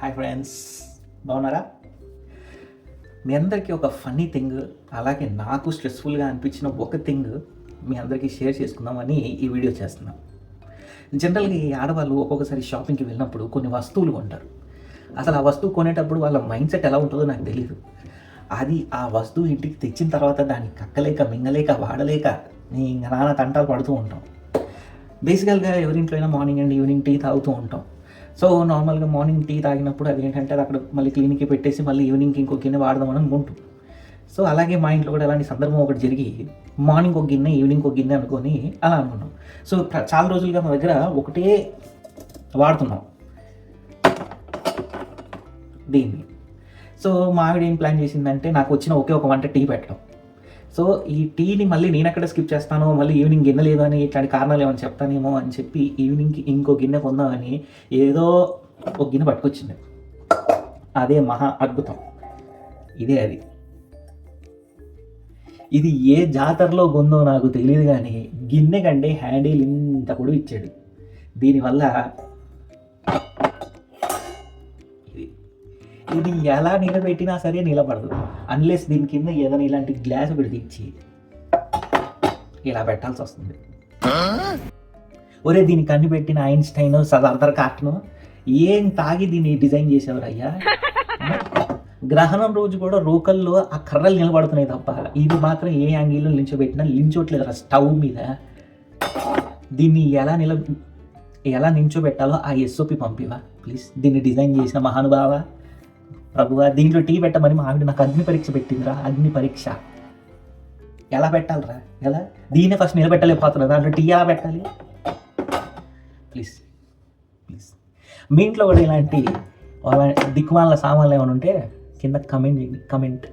Hi friends, బాగున్నారా? మీ అందరికీ ఒక ఫన్నీ థింగ్, అలాగే నాకు స్ట్రెస్ఫుల్గా అనిపించిన ఒక థింగ్ మీ అందరికీ షేర్ చేసుకుందామని ఈ వీడియో చేస్తున్నాం. జనరల్గా ఈ ఆడవాళ్ళు ఒక్కొక్కసారి షాపింగ్కి వెళ్ళినప్పుడు కొన్ని వస్తువులు కొంటారు. అసలు ఆ వస్తువు కొనేటప్పుడు వాళ్ళ మైండ్ సెట్ ఎలా ఉంటుందో నాకు తెలియదు. అది ఆ వస్తువు ఇంటికి తెచ్చిన తర్వాత దాన్ని కక్కలేక, మింగలేక, వాడలేక నానా తంటాలు పడుతూ ఉంటాం. బేసికల్గా ఎవరింట్లో అయినా మార్నింగ్ అండ్ ఈవినింగ్ టీ తాగుతూ ఉంటాం. సో నార్మల్గా మార్నింగ్ టీ తాగినప్పుడు అది ఏంటంటే అది అక్కడ మళ్ళీ క్లీన్కి పెట్టేసి మళ్ళీ ఈవినింగ్కి ఇంకో గిన్నె వాడదామని అనుకుంటాం. సో అలాగే మా ఇంట్లో కూడా అలాంటి సందర్భం ఒకటి జరిగి మార్నింగ్ ఒక గిన్నె, ఈవినింగ్ ఒక గిన్నె అనుకొని అలా అనుకున్నాం. సో చాలా రోజులుగా మా దగ్గర ఒకటే వాడుతున్నాం దీన్ని. సో మా ఆవిడ ఏం ప్లాన్ చేసిందంటే నాకు వచ్చిన ఒకే ఒక వంట టీ పెట్టడం. సో ఈ టీని మళ్ళీ నేను ఎక్కడ స్కిప్ చేస్తానో, మళ్ళీ ఈవినింగ్ గిన్నె లేదు అని ఇట్లాంటి కారణాలు ఏమైనా చెప్తానేమో అని చెప్పి ఈవినింగ్కి ఇంకో గిన్నె కొందామని ఏదో ఒక గిన్నె పట్టుకొచ్చింది. అదే మహా అద్భుతం. ఇదే అది. ఇది ఏ జాతరలో కొందో నాకు తెలియదు, కానీ గిన్నె కంటే హ్యాండిల్ ఇంత పొడవు ఇచ్చాడు. దీనివల్ల ఇది ఎలా నిలబెట్టినా సరే నిలబడదు, అన్లెస్ దీని కింద ఏదైనా ఇలాంటి గ్లాస్ ఒకటి తెచ్చి ఇలా పెట్టాల్సి వస్తుంది. ఒరే, దీనికి అన్ని పెట్టిన ఐన్స్టైన్, సదార్థర్ కార్టన్ ఏం తాగి దీన్ని డిజైన్ చేసేవారు అయ్యా. గ్రహణం రోజు కూడా రోకల్లో ఆ కర్రలు నిలబడుతున్నాయి తప్ప ఇది మాత్రం ఏ యాంగిల్లో నిల్చోబెట్టినా నిల్చోట్లేదు స్టవ్ మీద. దీన్ని ఎలా నిల్చోబెట్టాలో ఆ ఎస్ఓపి పంపివా ప్లీజ్. దీన్ని డిజైన్ చేసిన మహానుభావ ప్రభువా, దీంట్లో టీ పెట్టమని మా ఆవిడ నాకు అగ్ని పరీక్ష పెట్టిందిరా. అగ్ని పరీక్ష ఎలా పెట్టాలరా? ఎలా? దీన్నే ఫస్ట్ నిలబెట్టలేకపోతున్నా, దాంట్లో టీ ఎలా పెట్టాలి? ప్లీజ్ ప్లీజ్, మీ ఇంట్లో కూడా ఇలాంటి దిక్కుమాల సామాన్లు ఏమైనా ఉంటే కింద కమెంట్